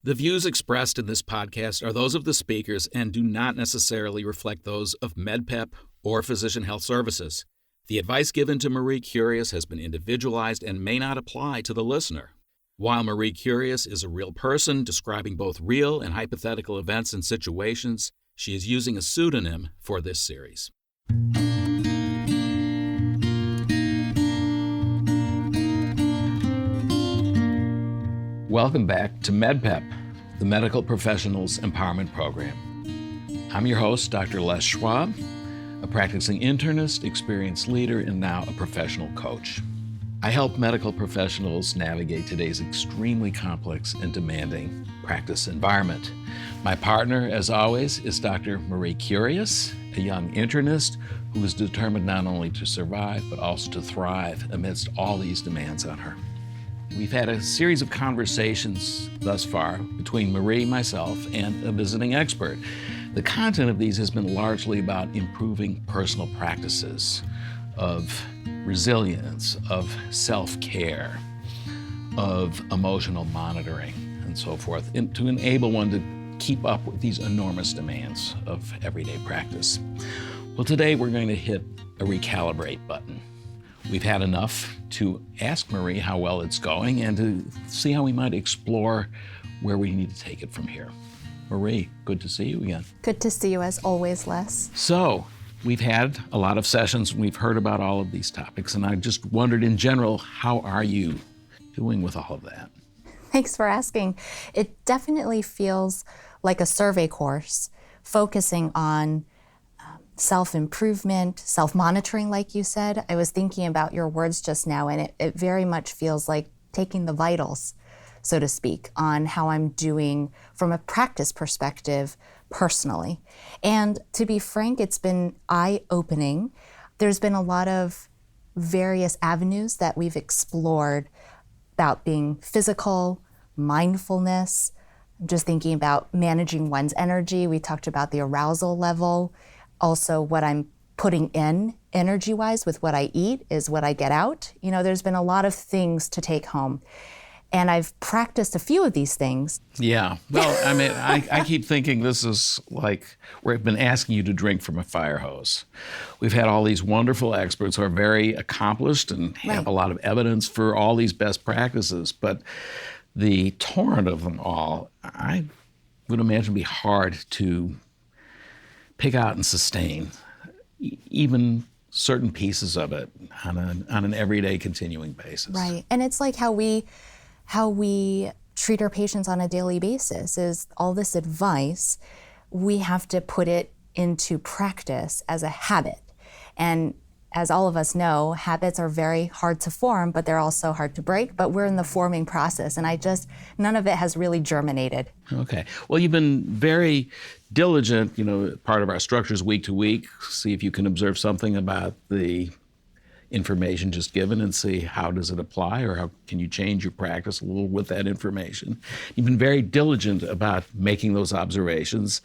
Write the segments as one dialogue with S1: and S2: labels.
S1: The views expressed in this podcast are those of the speakers and do not necessarily reflect those of MedPEP or Physician Health Services. The advice given to Marie Curious has been individualized and may not apply to the listener. While Marie Curious is a real person describing both real and hypothetical events and situations, she is using a pseudonym for this series. Welcome back to MedPEP, the Medical Professionals Empowerment Program. I'm your host, Dr. Les Schwab, a practicing internist, experienced leader, and now a professional coach. I help medical professionals navigate today's extremely complex and demanding practice environment. My partner, as always, is Dr. Marie Curious, a young internist who is determined not only to survive, but also to thrive amidst all these demands on her. We've had a series of conversations thus far between Marie, myself, and a visiting expert. The content of these has been largely about improving personal practices of resilience, of self-care, of emotional monitoring, and so forth, and to enable one to keep up with these enormous demands of everyday practice. Well, today we're going to hit a recalibrate button. We've had enough to ask Marie how well it's going and to see how we might explore where we need to take it from here. Marie, good to see you again.
S2: Good to see you as always, Les.
S1: So, we've had a lot of sessions and we've heard about all of these topics, and I just wondered in general, how are you doing with all of that?
S2: Thanks for asking. It definitely feels like a survey course focusing on self-improvement, self-monitoring, like you said. I was thinking about your words just now, and it very much feels like taking the vitals, so to speak, on how I'm doing from a practice perspective personally. And to be frank, it's been eye-opening. There's been a lot of various avenues that we've explored about being physical, mindfulness. I'm just thinking about managing one's energy. We talked about the arousal level. Also, what I'm putting in energy-wise with what I eat is what I get out. You know, there's been a lot of things to take home. And I've practiced a few of these things.
S1: Yeah, well, I mean, I keep thinking this is like we've been asking you to drink from a fire hose. We've had all these wonderful experts who are very accomplished and have a lot of evidence for all these best practices, but the torrent of them all, I would imagine be hard to pick out and sustain even certain pieces of it on an everyday continuing basis.
S2: Right, and it's like how we treat our patients on a daily basis is all this advice, we have to put it into practice as a habit. And as all of us know, habits are very hard to form, but they're also hard to break, but we're in the forming process, and none of it has really germinated.
S1: Okay. Well, you've been very diligent, part of our structure is week to week, see if you can observe something about the information just given and see how does it apply or how can you change your practice a little with that information. You've been very diligent about making those observations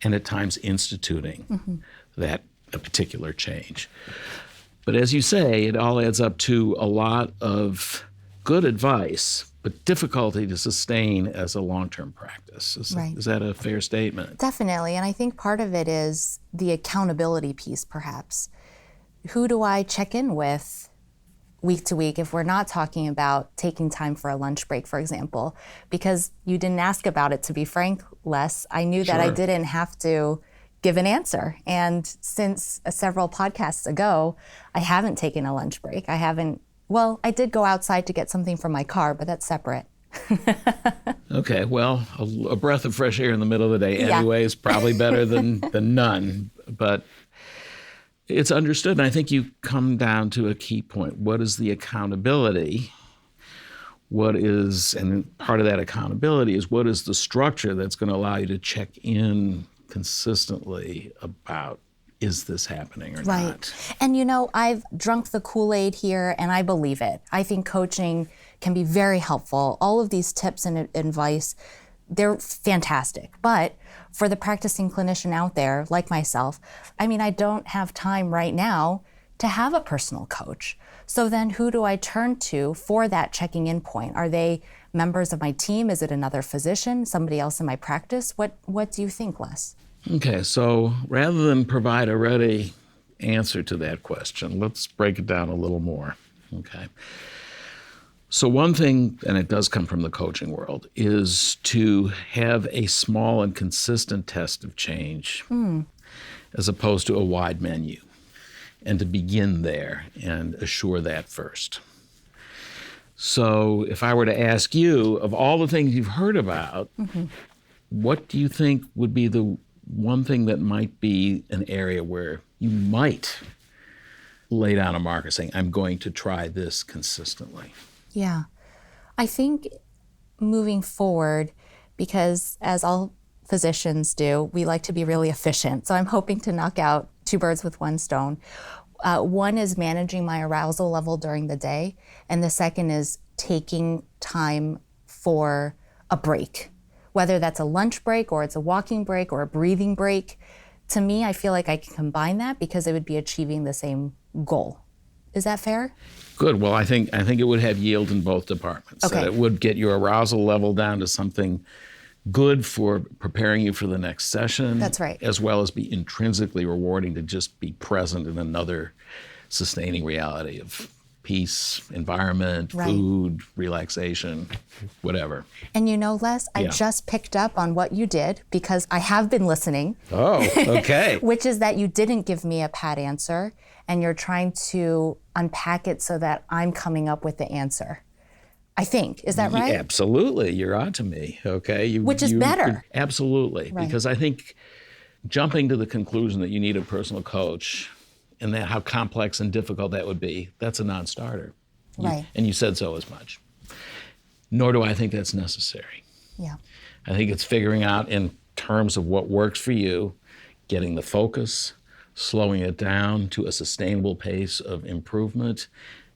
S1: and at times instituting that a particular change. But as you say, it all adds up to a lot of good advice, but difficulty to sustain as a long-term practice. Is that a fair statement?
S2: Definitely, and I think part of it is the accountability piece, perhaps. Who do I check in with week to week if we're not talking about taking time for a lunch break, for example? Because you didn't ask about it, to be frank, Les. I knew that I didn't have to give an answer. And since several podcasts ago, I haven't taken a lunch break. I did go outside to get something from my car, but that's separate.
S1: Okay, well, a breath of fresh air in the middle of the day anyway is probably better than none. But it's understood, and I think you come down to a key point. What is the accountability? And part of that accountability is what is the structure that's going to allow you to check in consistently about, is this happening or not?
S2: And I've drunk the Kool-Aid here, and I believe it. I think coaching can be very helpful. All of these tips and advice, they're fantastic. But for the practicing clinician out there, like myself, I don't have time right now to have a personal coach. So then who do I turn to for that checking in point? Are they members of my team? Is it another physician, somebody else in my practice? What do you think, Les?
S1: Okay, so rather than provide a ready answer to that question, let's break it down a little more. Okay. So one thing, and it does come from the coaching world, is to have a small and consistent test of change as opposed to a wide menu, and to begin there and assure that first. So if I were to ask you, of all the things you've heard about, what do you think would be the one thing that might be an area where you might lay down a marker saying, I'm going to try this consistently?
S2: Yeah, I think moving forward, because as all physicians do, we like to be really efficient. So I'm hoping to knock out two birds with one stone. One is managing my arousal level during the day, and the second is taking time for a break, whether that's a lunch break or it's a walking break or a breathing break. To me, I feel like I can combine that because it would be achieving the same goal. Is that fair?
S1: Good. Well, I think it would have yield in both departments.
S2: Okay.
S1: It would get your arousal level down to something good for preparing you for the next session.
S2: That's right.
S1: As well as be intrinsically rewarding to just be present in another sustaining reality of peace, environment,
S2: Right.
S1: food, relaxation, whatever.
S2: And you know, Les, I
S1: Yeah.
S2: just picked up on what you did because I have been listening.
S1: Oh, okay.
S2: Which is that you didn't give me a pat answer, and you're trying to unpack it so that I'm coming up with the answer. I think. Is that right?
S1: Yeah, absolutely. You're on to me. Okay.
S2: Which is better.
S1: Absolutely.
S2: Right.
S1: Because I think jumping to the conclusion that you need a personal coach and that how complex and difficult that would be, that's a non-starter.
S2: Right.
S1: And you said so as much. Nor do I think that's necessary.
S2: Yeah.
S1: I think it's figuring out in terms of what works for you, getting the focus, slowing it down to a sustainable pace of improvement.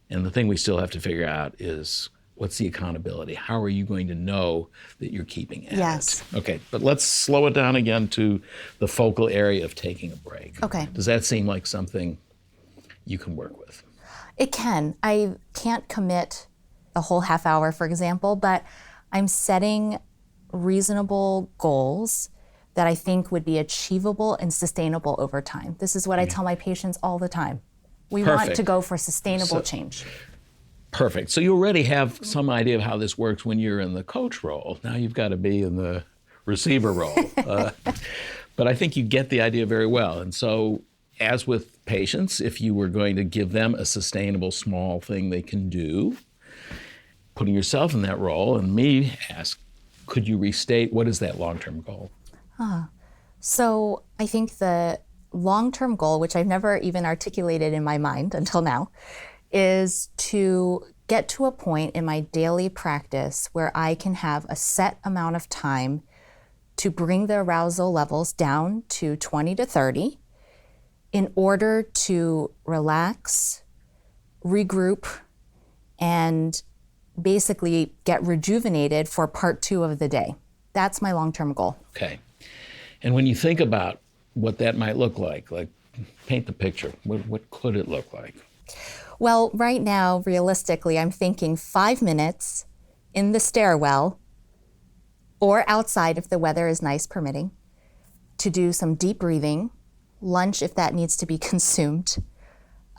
S1: And the thing we still have to figure out is, what's the accountability? How are you going to know that you're keeping at
S2: Yes.
S1: it? Okay, but let's slow it down again to the focal area of taking a break.
S2: Okay.
S1: Does that seem like something you can work with?
S2: It can. I can't commit a whole half hour, for example, but I'm setting reasonable goals that I think would be achievable and sustainable over time. This is what I tell my patients all the time. We want
S1: Perfect.
S2: to go for sustainable change.
S1: Perfect. So you already have some idea of how this works when you're in the coach role. Now you've got to be in the receiver role. But I think you get the idea very well. And so, as with patients, if you were going to give them a sustainable small thing they can do, putting yourself in that role and me ask, could you restate what is that long-term goal?
S2: So I think the long-term goal, which I've never even articulated in my mind until now, is to get to a point in my daily practice where I can have a set amount of time to bring the arousal levels down to 20 to 30 in order to relax, regroup, and basically get rejuvenated for part 2 of the day. That's my long-term goal.
S1: Okay. And when you think about what that might look like paint the picture. What could it look like?
S2: Well, right now, realistically, I'm thinking 5 minutes in the stairwell or outside if the weather is nice permitting, to do some deep breathing, lunch if that needs to be consumed,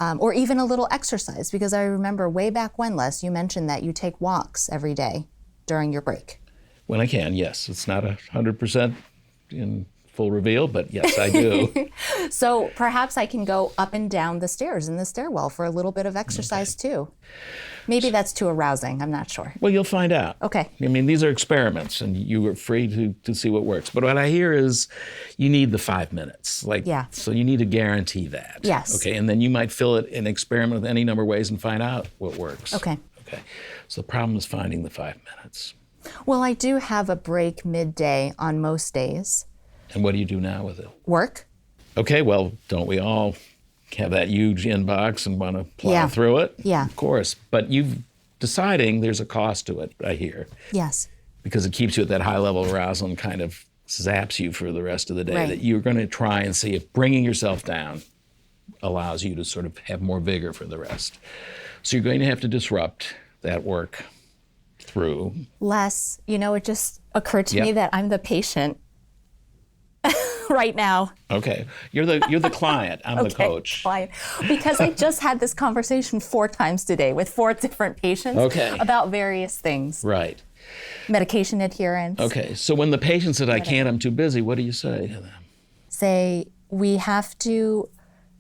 S2: or even a little exercise, because I remember way back when, Les, you mentioned that you take walks every day during your break.
S1: When I can, yes. It's not 100% in full reveal, but yes, I do.
S2: So perhaps I can go up and down the stairs in the stairwell for a little bit of exercise too. Maybe that's too arousing, I'm not sure.
S1: Well, you'll find out.
S2: Okay.
S1: I mean, these are experiments, and you are free to see what works. But what I hear is you need the 5 minutes.
S2: Yeah.
S1: So you need to guarantee that.
S2: Yes.
S1: Okay, and then you might fill it and experiment with any number of ways and find out what works.
S2: Okay.
S1: Okay. So the problem is finding the 5 minutes.
S2: Well, I do have a break midday on most days.
S1: And what do you do now with it?
S2: Work.
S1: Okay, well, don't we all have that huge inbox and want to plow
S2: Yeah.
S1: through it?
S2: Yeah.
S1: Of course. But you've deciding there's a cost to it, I hear,
S2: Yes.
S1: because it keeps you at that high level of arousal and kind of zaps you for the rest of the day.
S2: Right.
S1: That you're going to try and see if bringing yourself down allows you to sort of have more vigor for the rest. So you're going to have to disrupt that work through.
S2: Les, it just occurred to
S1: Yep.
S2: me that I'm the patient right now.
S1: Okay. You're the client. I'm the coach.
S2: Client. Because I just had this conversation 4 times today with 4 different patients about various things.
S1: Right.
S2: Medication adherence.
S1: Okay. So when the patient said, I can't, I'm too busy, what do you say to them?
S2: Say, we have to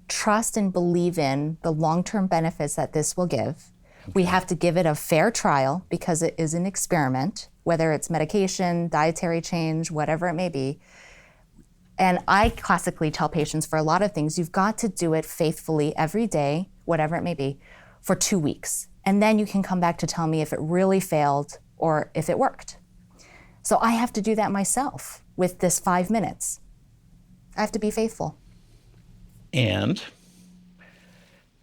S2: trust and believe in the long-term benefits that this will give. We have to give it a fair trial because it is an experiment, whether it's medication, dietary change, whatever it may be. And I classically tell patients for a lot of things, you've got to do it faithfully every day, whatever it may be, for 2 weeks. And then you can come back to tell me if it really failed or if it worked. So I have to do that myself with this 5 minutes. I have to be faithful.
S1: And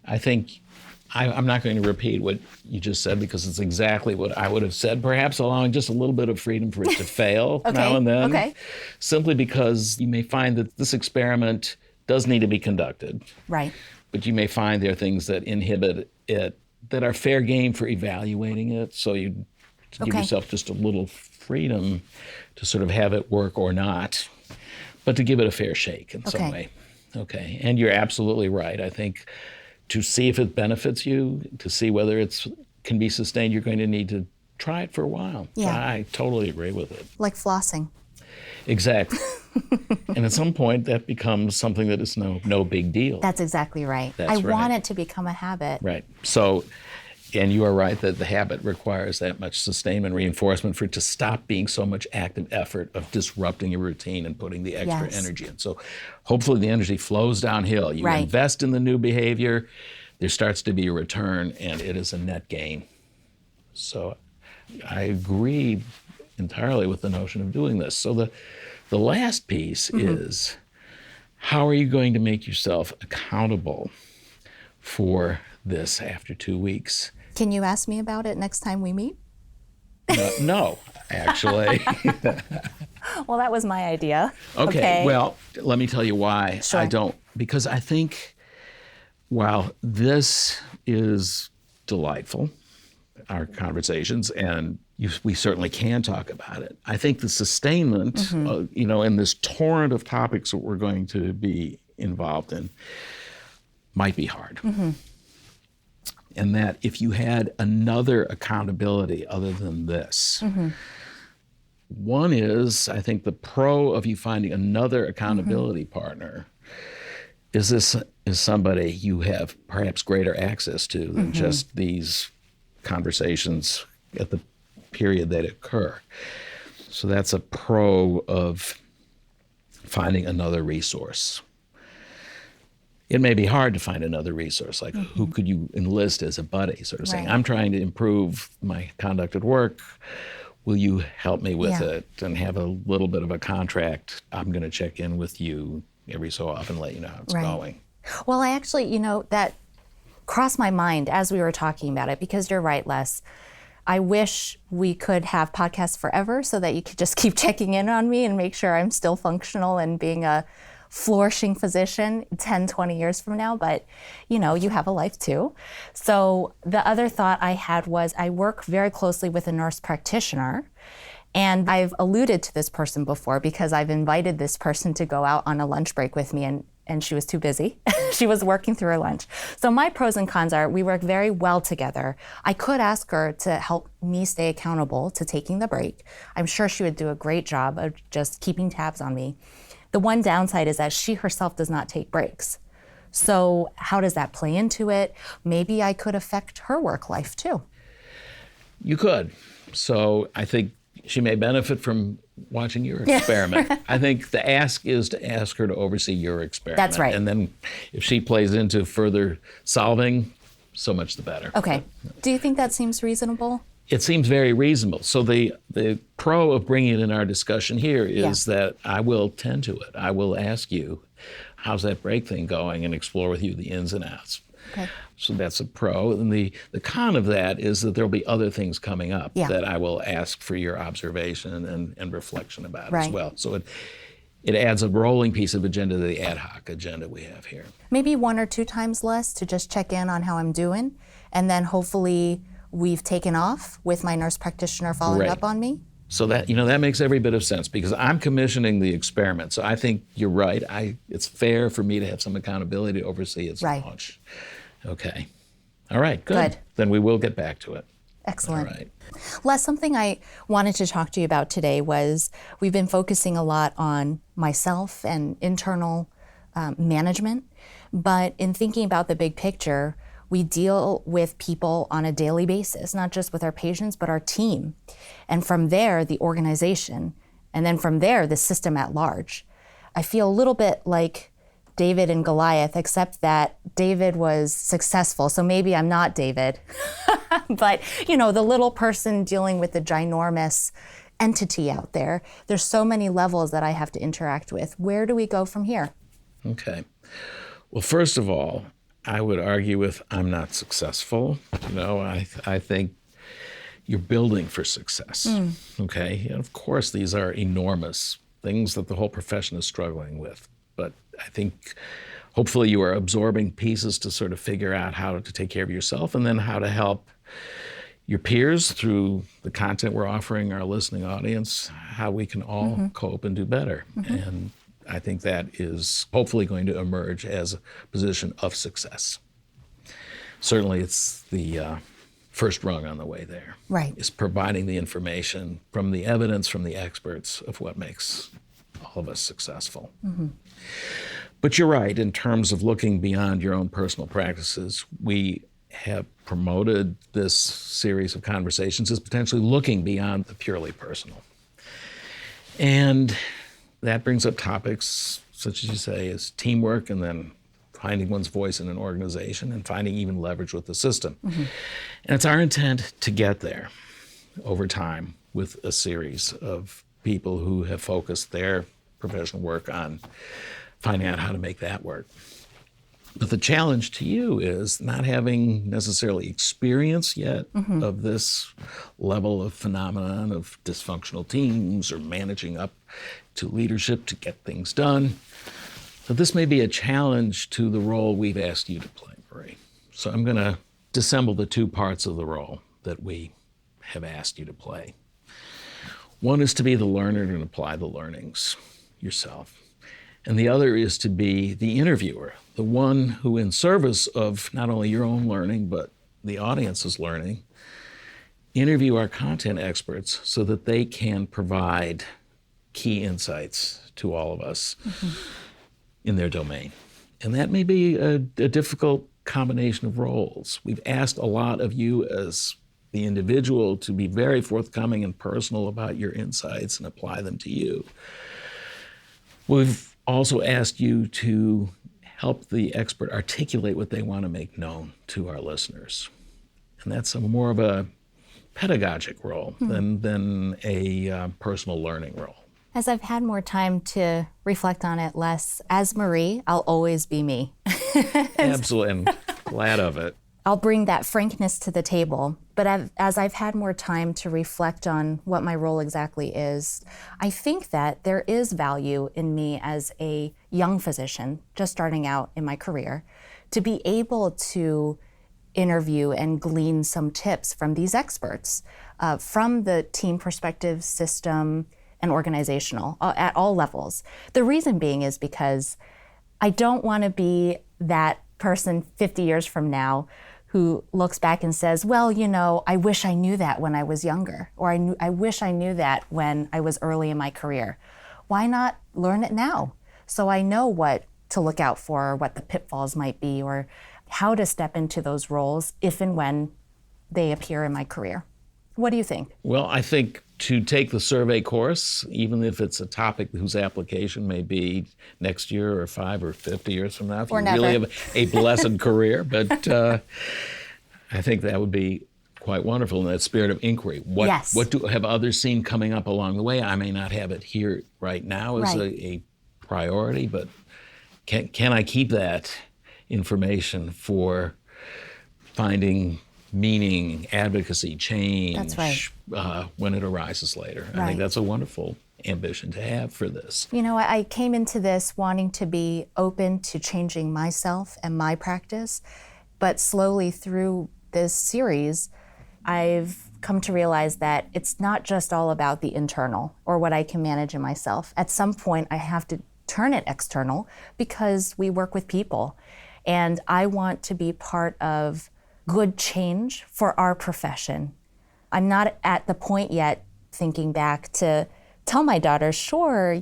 S1: I think I'm not going to repeat what you just said because it's exactly what I would have said, perhaps allowing just a little bit of freedom for it to fail now and then.
S2: Okay.
S1: Simply because you may find that this experiment does need to be conducted.
S2: Right.
S1: But you may find there are things that inhibit it that are fair game for evaluating it. So you give yourself just a little freedom to sort of have it work or not, but to give it a fair shake in some way. Okay. And you're absolutely right. I think to see if it benefits you, to see whether it can be sustained, you're going to need to try it for a while.
S2: Yeah.
S1: I totally agree with it.
S2: Like flossing.
S1: Exactly. And at some point, that becomes something that is no big deal.
S2: That's exactly right.
S1: That's
S2: I
S1: right.
S2: want it to become a habit.
S1: Right. So, and you are right that the habit requires that much sustainment reinforcement for it to stop being so much active effort of disrupting your routine and putting the extra energy in. So hopefully the energy flows downhill. You invest in the new behavior, there starts to be a return, and it is a net gain. So I agree entirely with the notion of doing this. So the last piece is, how are you going to make yourself accountable for this after 2 weeks?
S2: Can you ask me about it next time we meet?
S1: No, actually.
S2: Well, that was my idea.
S1: Okay, well, let me tell you why
S2: Sure.
S1: I don't. Because I think while this is delightful, our conversations, and we certainly can talk about it, I think the sustainment, in this torrent of topics that we're going to be involved in might be hard. And that if you had another accountability other than this, one is, I think the pro of you finding another accountability partner is somebody you have perhaps greater access to than just these conversations at the period that occur. So that's a pro of finding another resource. It may be hard to find another resource, like who could you enlist as a buddy, sort of saying, I'm trying to improve my conduct at work. Will you help me with it and have a little bit of a contract? I'm going to check in with you every so often, let you know how it's going.
S2: Well, I actually, that crossed my mind as we were talking about it, because you're right, Les. I wish we could have podcasts forever so that you could just keep checking in on me and make sure I'm still functional and being a flourishing physician 10, 20 years from now, but you have a life too. So the other thought I had was I work very closely with a nurse practitioner, and I've alluded to this person before because I've invited this person to go out on a lunch break with me, and she was too busy. She was working through her lunch. So my pros and cons are we work very well together. I could ask her to help me stay accountable to taking the break. I'm sure she would do a great job of just keeping tabs on me. The one downside is that she herself does not take breaks. So how does that play into it? Maybe I could affect her work life too.
S1: You could. So I think she may benefit from watching your experiment. I think the ask is to ask her to oversee your experiment.
S2: That's right.
S1: And then if she plays into further solving, so much the better.
S2: Okay. Do you think that seems reasonable?
S1: It seems very reasonable. So the pro of bringing it in our discussion here is that I will tend to it. I will ask you, how's that break thing going, and explore with you the ins and outs.
S2: Okay.
S1: So that's a pro. And the con of that is that there'll be other things coming up that I will ask for your observation and reflection about as well. So it adds a rolling piece of agenda to the ad hoc agenda we have here.
S2: Maybe 1 or 2 times less to just check in on how I'm doing, and then hopefully we've taken off with my nurse practitioner following
S1: Right.
S2: up on me.
S1: So that, that makes every bit of sense because I'm commissioning the experiment. So I think you're right. It's fair for me to have some accountability to oversee its
S2: Right.
S1: launch. Okay. All right, good.
S2: Good.
S1: Then we will get back to it.
S2: Excellent.
S1: All right.
S2: Les, something I wanted to talk to you about today was we've been focusing a lot on myself and internal management, but in thinking about the big picture, we deal with people on a daily basis, not just with our patients, but our team. And from there, the organization. And then from there, the system at large. I feel a little bit like David and Goliath, except that David was successful. So maybe I'm not David. But, the little person dealing with the ginormous entity out there. There's so many levels that I have to interact with. Where do we go from here?
S1: Okay. Well, first of all, I would argue with I'm not successful. I think you're building for success. Okay. And of course, these are enormous things that the whole profession is struggling with. But I think hopefully you are absorbing pieces to sort of figure out how to take care of yourself and then how to help your peers through the content we're offering our listening audience, how we can all cope and do better. And I think that is hopefully going to emerge as a position of success. Certainly it's the first rung on the way there.
S2: Right.
S1: Is providing the information from the evidence, from the experts of what makes all of us successful. But you're right, in terms of looking beyond your own personal practices, we have promoted this series of conversations as potentially looking beyond the purely personal. And that brings up topics such as you say is teamwork and then finding one's voice in an organization and finding even leverage with the system. And it's our intent to get there over time with a series of people who have focused their professional work on finding out how to make that work. But the challenge to you is not having necessarily experience yet of this level of phenomenon of dysfunctional teams or managing up to leadership to get things done. So this may be a challenge to the role we've asked you to play, Marie. So I'm going to dissemble the two parts of the role that we have asked you to play. One is to be the learner and apply the learnings yourself. And the other is to be the interviewer, the one who in service of not only your own learning, but the audience's learning, interview our content experts so that they can provide key insights to all of us in their domain. And that may be a difficult combination of roles. We've asked a lot of you as the individual to be very forthcoming and personal about your insights and apply them to you. We've also asked you to help the expert articulate what they want to make known to our listeners. And that's more of a pedagogic role than a personal learning role.
S2: As I've had more time to reflect on it less, as Marie, I'll always be me.
S1: Absolutely, and glad of it.
S2: I'll bring that frankness to the table. But as I've had more time to reflect on what my role exactly is, I think that there is value in me as a young physician, just starting out in my career, to be able to interview and glean some tips from these experts, from the team perspective, system, and organizational, at all levels. The reason being is because I don't want to be that person 50 years from now who looks back and says, well, I wish I knew that when I was younger, or I wish I knew that when I was early in my career. Why not learn it now? So I know what to look out for, or what the pitfalls might be, or how to step into those roles if and when they appear in my career. What do you think? Well,
S1: I think to take the survey course, even if it's a topic whose application may be next year or 5 or 50 years from now, if
S2: or
S1: you
S2: never.
S1: really have a blessed career, but I think that would be quite wonderful in that spirit of inquiry. What have others seen coming up along the way? I may not have it here right now as a priority, but can I keep that information for finding meaning, advocacy, change,
S2: That's right.
S1: When it arises later. I think that's a wonderful ambition to have for this.
S2: I came into this wanting to be open to changing myself and my practice, but slowly through this series, I've come to realize that it's not just all about the internal or what I can manage in myself. At some point, I have to turn it external because we work with people. And I want to be part of good change for our profession. I'm not at the point yet, thinking back, to tell my daughter, sure,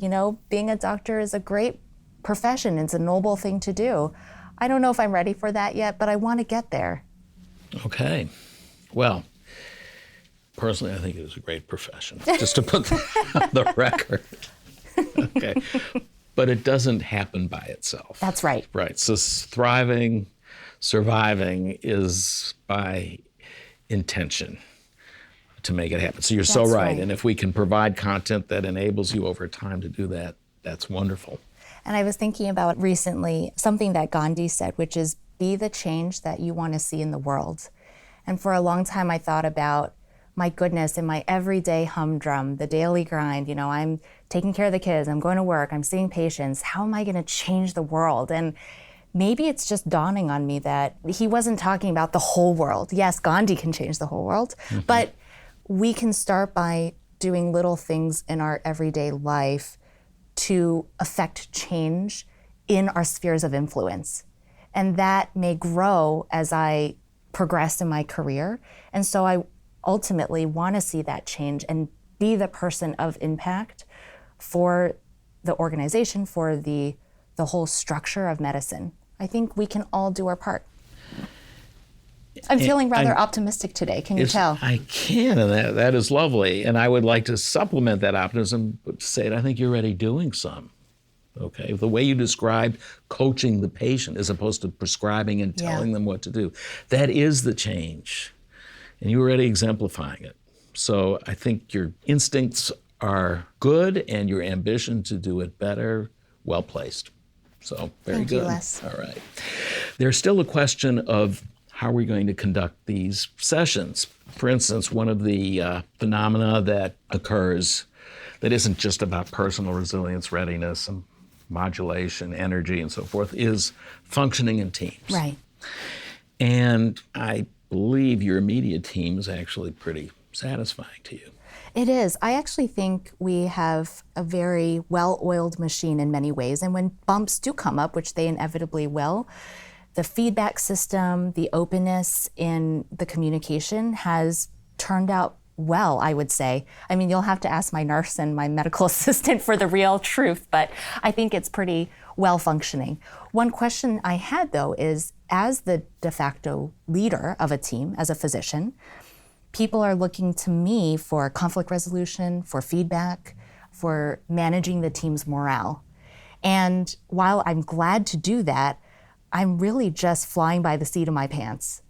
S2: being a doctor is a great profession. It's a noble thing to do. I don't know if I'm ready for that yet, but I want to get there.
S1: Okay. Well, personally, I think it is a great profession, just to put that on the record. Okay. But it doesn't happen by itself.
S2: That's right.
S1: Right. So thriving, surviving is by intention to make it happen. So you're so right. And if we can provide content that enables you over time to do that, that's wonderful.
S2: And I was thinking about recently something that Gandhi said, which is be the change that you want to see in the world. And for a long time, I thought about, my goodness, in my everyday humdrum, the daily grind, I'm taking care of the kids, I'm going to work, I'm seeing patients, how am I going to change the world? And maybe it's just dawning on me that he wasn't talking about the whole world. Yes, Gandhi can change the whole world, but we can start by doing little things in our everyday life to affect change in our spheres of influence. And that may grow as I progress in my career. And so I ultimately want to see that change and be the person of impact for the organization, for the whole structure of medicine. I think we can all do our part. I'm feeling rather optimistic today. Can you tell?
S1: I can, and that is lovely. And I would like to supplement that optimism, but to say that I think you're already doing some. Okay, the way you described coaching the patient as opposed to prescribing and telling them what to do, that is the change. And you're already exemplifying it. So I think your instincts are good and your ambition to do it better, well placed. So very
S2: Thank
S1: good.
S2: You, Les.
S1: All right. There's still a question of how we're going to conduct these sessions. For instance, one of the phenomena that occurs that isn't just about personal resilience, readiness, and modulation, energy, and so forth, is functioning in teams.
S2: Right.
S1: And I believe your immediate team is actually pretty satisfying to you.
S2: It is. I actually think we have a very well-oiled machine in many ways. And when bumps do come up, which they inevitably will, the feedback system, the openness in the communication has turned out well, I would say. I mean, you'll have to ask my nurse and my medical assistant for the real truth, but I think it's pretty well functioning. One question I had, though, is as the de facto leader of a team, as a physician, people are looking to me for conflict resolution, for feedback, for managing the team's morale. And while I'm glad to do that, I'm really just flying by the seat of my pants.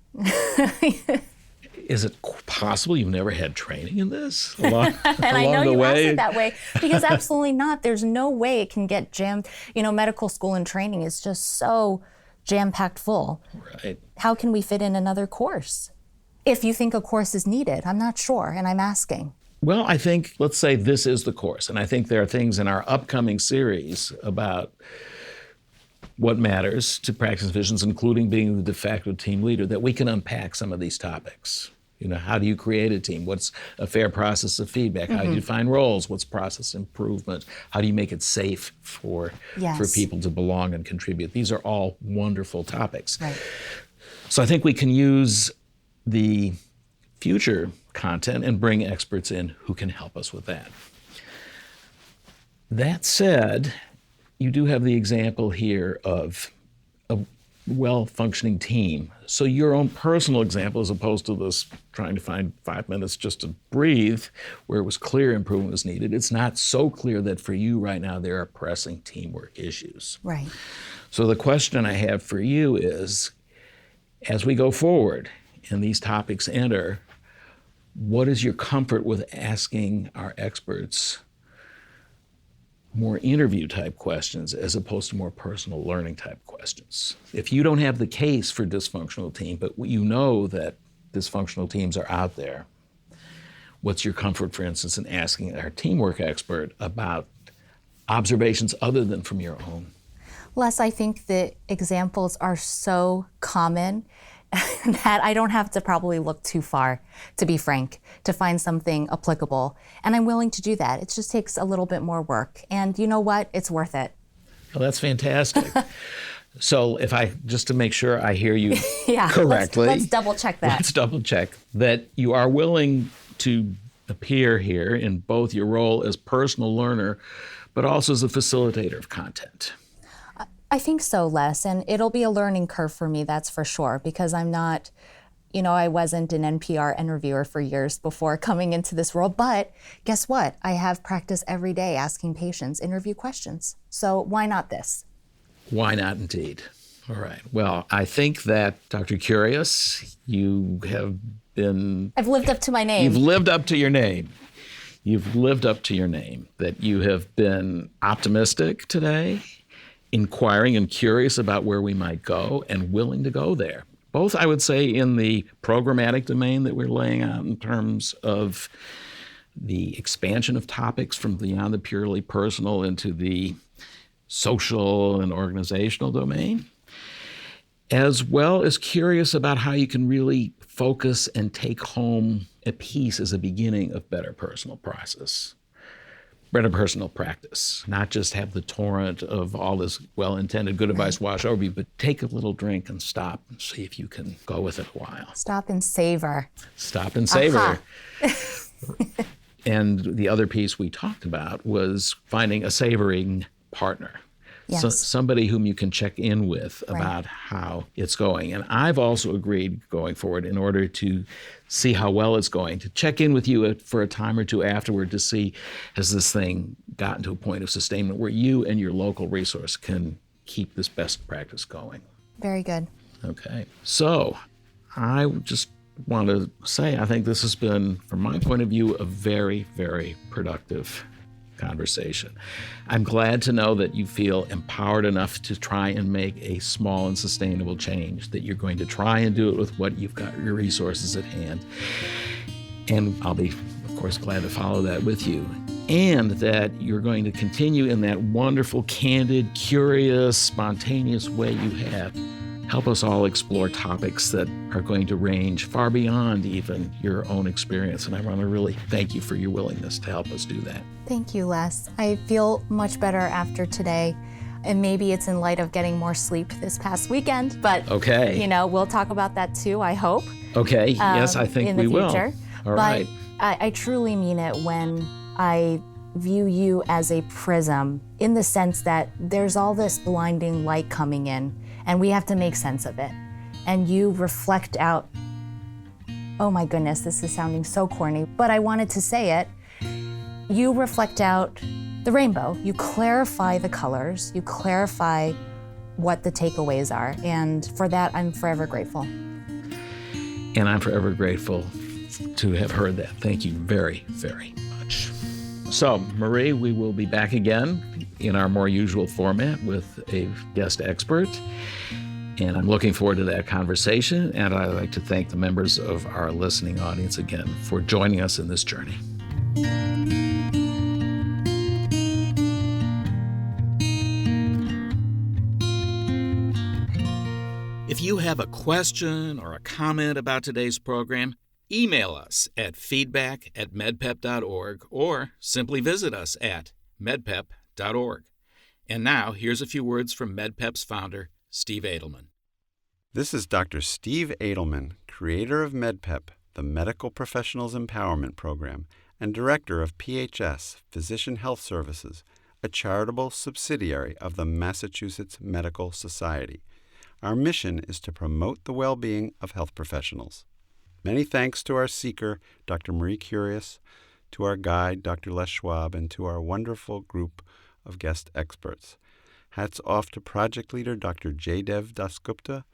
S1: Is it possible you've never had training in this along
S2: and I know you asked it that way, because absolutely not. There's no way it can get jammed. Medical school and training is just so jam-packed full.
S1: Right.
S2: How can we fit in another course? If you think a course is needed, I'm not sure, and I'm asking.
S1: Well, I think, let's say this is the course, and I think there are things in our upcoming series about what matters to practicing physicians, including being the de facto team leader, that we can unpack some of these topics. How do you create a team? What's a fair process of feedback? How do you define roles? What's process improvement? How do you make it safe for people to belong and contribute? These are all wonderful topics.
S2: Right.
S1: So I think we can use the future content and bring experts in who can help us with that. That said, you do have the example here of a well-functioning team. So your own personal example, as opposed to this trying to find 5 minutes just to breathe, where it was clear improvement was needed, it's not so clear that for you right now there are pressing teamwork issues.
S2: Right.
S1: So the question I have for you is, as we go forward and these topics enter, what is your comfort with asking our experts more interview type questions as opposed to more personal learning type questions? If you don't have the case for dysfunctional team, but you know that dysfunctional teams are out there, what's your comfort, for instance, in asking our teamwork expert about observations other than from your own?
S2: Les, I think the examples are so common that I don't have to probably look too far, to be frank, to find something applicable. And I'm willing to do that. It just takes a little bit more work. And you know what? It's worth it.
S1: Well, that's fantastic. So just to make sure I hear you
S2: Yeah,
S1: correctly.
S2: Let's double check that.
S1: Let's double check that you are willing to appear here in both your role as personal learner, but also as a facilitator of content.
S2: I think so, Les, and it'll be a learning curve for me, that's for sure, because I'm not, I wasn't an NPR interviewer for years before coming into this role, but guess what? I have practice every day asking patients interview questions. So why not this?
S1: Why not indeed? All right. Well, I think that, Dr. Curious,
S2: I've lived up to my name.
S1: You've lived up to your name. You've lived up to your name, that you have been optimistic today, inquiring and curious about where we might go, and willing to go there. Both, I would say, in the programmatic domain that we're laying out in terms of the expansion of topics from beyond the purely personal into the social and organizational domain, as well as curious about how you can really focus and take home a piece as a beginning of better personal practice, not just have the torrent of all this well-intended good advice wash over you, but take a little drink and stop and see if you can go with it a while.
S2: Stop and savor.
S1: Stop and savor. And the other piece we talked about was finding a savoring partner.
S2: Yes.
S1: So, somebody whom you can check in with about how it's going. And I've also agreed going forward, in order to see how well it's going, to check in with you for a time or two afterward to see, has this thing gotten to a point of sustainment where you and your local resource can keep this best practice going.
S2: Very good.
S1: Okay. So I just want to say, I think this has been, from my point of view, a very, very productive conversation. I'm glad to know that you feel empowered enough to try and make a small and sustainable change, that you're going to try and do it with what you've got, your resources at hand. And I'll be, of course, glad to follow that with you. And that you're going to continue in that wonderful, candid, curious, spontaneous way you have. Help us all explore topics that are going to range far beyond even your own experience. And I want to really thank you for your willingness to help us do that.
S2: Thank you, Les. I feel much better after today. And maybe it's in light of getting more sleep this past weekend, but
S1: okay.
S2: We'll talk about that too, I hope.
S1: Okay, yes, I think we will.
S2: Future.
S1: All right.
S2: I truly mean it when I view you as a prism, in the sense that there's all this blinding light coming in, and we have to make sense of it. And you reflect out, oh my goodness, this is sounding so corny, but I wanted to say it. You reflect out the rainbow. You clarify the colors. You clarify what the takeaways are. And for that, I'm forever grateful.
S1: And I'm forever grateful to have heard that. Thank you very, very much. So, Marie, we will be back again in our more usual format with a guest expert. And I'm looking forward to that conversation. And I'd like to thank the members of our listening audience again for joining us in this journey. If you have a question or a comment about today's program, email us at feedback@medpep.org or simply visit us at medpep.org. And now, here's a few words from MedPEP's founder, Steve Edelman.
S3: This is Dr. Steve Edelman, creator of MedPEP, the Medical Professionals Empowerment Program, and director of PHS, Physician Health Services, a charitable subsidiary of the Massachusetts Medical Society. Our mission is to promote the well-being of health professionals. Many thanks to our seeker, Dr. Marie Curious, to our guide, Dr. Les Schwab, and to our wonderful group of guest experts. Hats off to project leader Dr. Jaydev Dasgupta,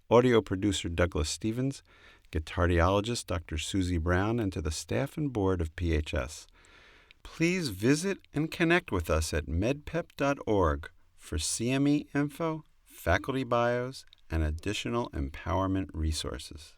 S3: audio producer Douglas Stevens, guitardiologist Dr. Susie Brown, and to the staff and board of PHS. Please visit and connect with us at medpep.org for CME info, faculty bios, and additional empowerment resources.